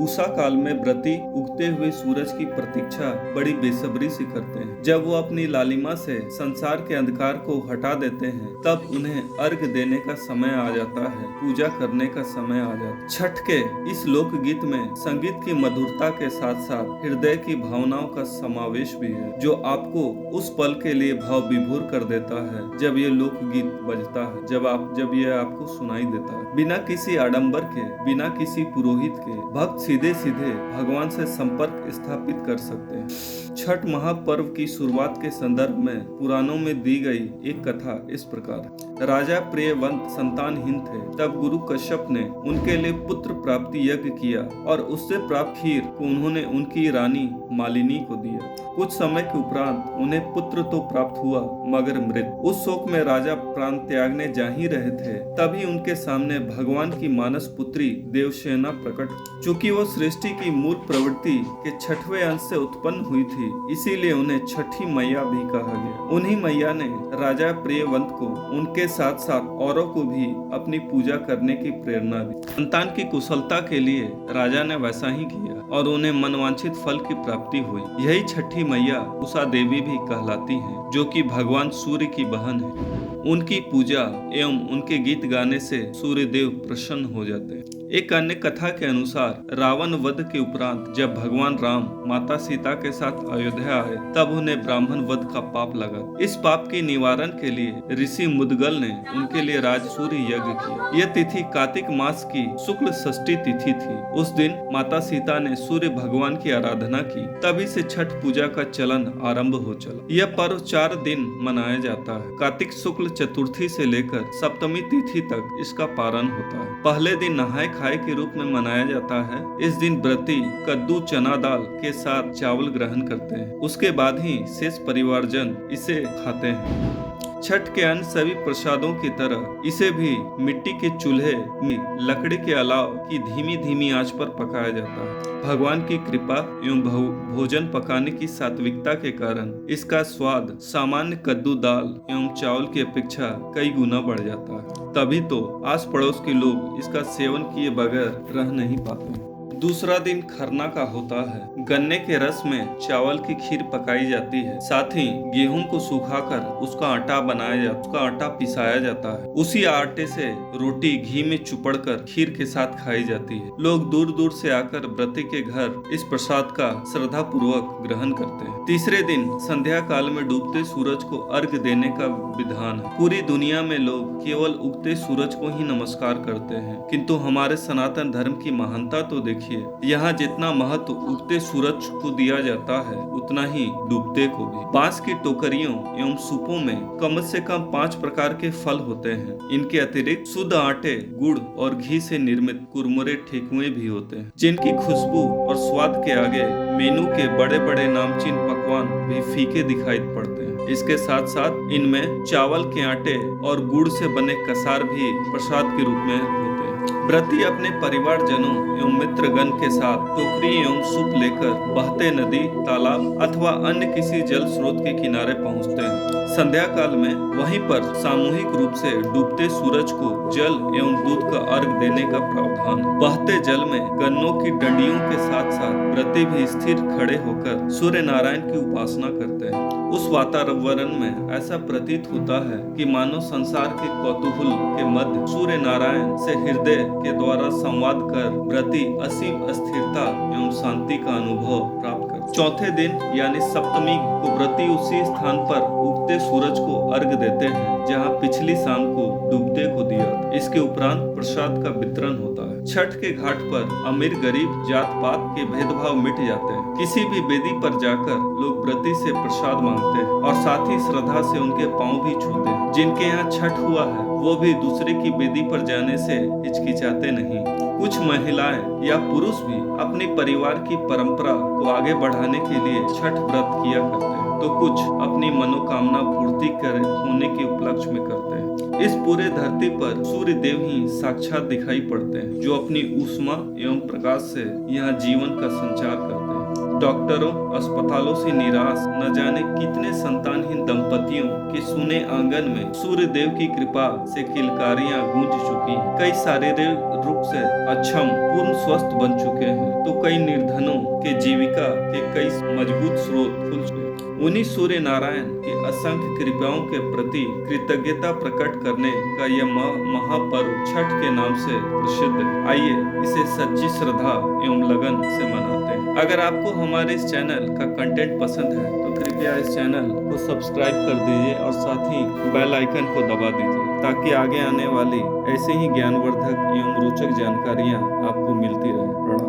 उषा काल में व्रती उगते हुए सूरज की प्रतीक्षा बड़ी बेसब्री से करते हैं। जब वो अपनी लालिमा से संसार के अंधकार को हटा देते हैं, तब उन्हें अर्घ देने का समय आ जाता है, पूजा करने का समय आ जाता है। छठ के इस लोकगीत में संगीत की मधुरता के साथ साथ हृदय की भावनाओं का समावेश भी है, जो आपको उस पल के लिए भाव विभोर कर देता है जब ये लोकगीत बजता है, जब ये आपको सुनाई देता है। बिना किसी आडंबर के, बिना किसी पुरोहित के भक्त सीधे सीधे भगवान से संपर्क स्थापित कर सकते हैं। छठ महापर्व की शुरुआत के संदर्भ में पुराणों में दी गई एक कथा इस प्रकार। राजा प्रियवंत संतानहीन थे, तब गुरु कश्यप ने उनके लिए पुत्र प्राप्ति यज्ञ किया और उससे प्राप्त खीर को उन्होंने उनकी रानी मालिनी को दिया। कुछ समय के उपरांत उन्हें पुत्र तो प्राप्त हुआ, मगर मृत। उस शोक में राजा प्राण त्यागने जा ही रहे थे, तभी उनके सामने भगवान की मानस पुत्री देवसेना प्रकट। चूंकि वो सृष्टि की मूल प्रवृत्ति के छठवें अंश से उत्पन्न हुई थी, इसीलिए उन्हें छठी मैया भी कहा गया। उन्हीं मैया ने राजा प्रियवंत को उनके साथ साथ औरों को भी अपनी पूजा करने की प्रेरणा दी। संतान की कुशलता के लिए राजा ने वैसा ही किया और उन्हें मनवांछित फल की प्राप्ति हुई। यही छठी मैया उषा देवी भी कहलाती हैं, जो कि भगवान सूर्य की बहन है। उनकी पूजा एवं उनके गीत गाने से सूर्य देव प्रसन्न हो जाते हैं। एक अन्य कथा के अनुसार रावण वध के उपरांत जब भगवान राम माता सीता के साथ अयोध्या आए, तब उन्हें ब्राह्मण वध का पाप लगा। इस पाप के निवारण के लिए ऋषि मुदगल ने उनके लिए राजसूय यज्ञ किया। यह तिथि कार्तिक मास की शुक्ल षष्ठी तिथि थी। उस दिन माता सीता ने सूर्य भगवान की आराधना की, तभी से छठ पूजा का चलन आरंभ हो चला। यह पर्व 4 दिन मनाया जाता है। कार्तिक शुक्ल चतुर्थी से लेकर सप्तमी तिथि तक इसका पारण होता है। पहले दिन नहाय खाए के रूप में मनाया जाता है। इस दिन व्रती कद्दू चना दाल के साथ चावल ग्रहण करते हैं। उसके बाद ही शेष परिवारजन इसे खाते हैं। छठ के अन्य सभी प्रसादों की तरह इसे भी मिट्टी के चूल्हे में लकड़ी के अलाव की धीमी धीमी आंच पर पकाया जाता है। भगवान की कृपा एवं भोजन पकाने की सात्विकता के कारण इसका स्वाद सामान्य कद्दू दाल एवं चावल की अपेक्षा कई गुना बढ़ जाता है। तभी तो आस पड़ोस के लोग इसका सेवन किए बगैर रह नहीं पाते। दूसरा दिन खरना का होता है। गन्ने के रस में चावल की खीर पकाई जाती है। साथ ही गेहूं को सुखाकर उसका आटा उसका आटा पिसाया जाता है। उसी आटे से रोटी घी में चुपड़कर खीर के साथ खाई जाती है। लोग दूर दूर से आकर व्रती के घर इस प्रसाद का श्रद्धा पूर्वक ग्रहण करते हैं। तीसरे दिन संध्या काल में डूबते सूरज को अर्घ देने का विधान है। पूरी दुनिया में लोग केवल उगते सूरज को ही नमस्कार करते हैं, किंतु हमारे सनातन धर्म की महानता तो देखिए। यहाँ जितना महत्व उगते सूरज को दिया जाता है, उतना ही डूबते को भी। बांस की टोकरियों एवं सूपों में कम से कम 5 प्रकार के फल होते हैं। इनके अतिरिक्त शुद्ध आटे, गुड़ और घी से निर्मित कुरमुरे ठेकुए भी होते हैं, जिनकी खुशबू और स्वाद के आगे मेनू के बड़े बड़े नामचीन पकवान भी फीके दिखाई पड़ते हैं। इसके साथ साथ इनमें चावल के आटे और गुड़ से बने कसार भी प्रसाद के रूप में होते हैं। व्रती अपने परिवारजनों एवं मित्रगण के साथ टोकरी एवं सूप लेकर बहते नदी, तालाब अथवा अन्य किसी जल स्रोत के किनारे पहुंचते हैं। संध्या काल में वहीं पर सामूहिक रूप से डूबते सूरज को जल एवं दूध का अर्घ देने का प्रावधान है। बहते जल में गन्नों की डंडियों के साथ साथ व्रती भी स्थिर खड़े होकर सूर्य नारायण की उपासना करते हैं। उस वातावरण में ऐसा प्रतीत होता है कि मानो संसार के कौतूहल के मध्य सूर्य नारायण से हृदय के द्वारा संवाद कर व्रती असीम स्थिरता एवं शांति का अनुभव प्राप्त कर। चौथे दिन यानी सप्तमी को व्रती उसी स्थान पर उगते सूरज को अर्घ देते हैं, जहां पिछली शाम को डूबते को दिया। इसके उपरांत प्रसाद का वितरण होता है। छठ के घाट पर अमीर गरीब जात पात के भेदभाव मिट जाते हैं। किसी भी वेदी पर जाकर लोग व्रती से प्रसाद मांगते हैं और साथ ही श्रद्धा से उनके पांव भी छूते हैं। जिनके यहाँ छठ हुआ है, वो भी दूसरे की वेदी पर जाने से हिचकिचाते नहीं। कुछ महिलाएं या पुरुष भी अपने परिवार की परंपरा को आगे बढ़ाने के लिए छठ व्रत किया करते हैं, तो कुछ अपनी मनोकामना पूर्ति होने के उपलक्ष्य में करते हैं। इस पूरे धरती पर सूर्य देव ही साक्षात दिखाई पड़ते हैं, जो अपनी ऊष्मा एवं प्रकाश से यहाँ जीवन का संचार करते हैं। डॉक्टरों, अस्पतालों से निराश न जाने कितने संतानहीन दंपतियों के सुने आंगन में सूर्य देव की कृपा से किलकारियां गूंज चुकी हैं। कई शारीरिक रूप से अक्षम पूर्ण स्वस्थ बन चुके हैं, तो कई निर्धनों के जीविका के कई मजबूत स्रोत खुल चुके हैं। उन्हीं सूर्य नारायण की असंख्य कृपाओं के प्रति कृतज्ञता प्रकट करने का यह महापर्व छठ के नाम से प्रसिद्ध है। आइए इसे सच्ची श्रद्धा एवं लगन से मनाते हैं। अगर आपको हमारे इस चैनल का कंटेंट पसंद है तो कृपया इस चैनल को सब्सक्राइब कर दीजिए और साथ ही बेल आइकन को दबा दीजिए, ताकि आगे आने वाली ऐसे ही ज्ञानवर्धक एवं रोचक जानकारियां आपको मिलती रहें। प्रणाम।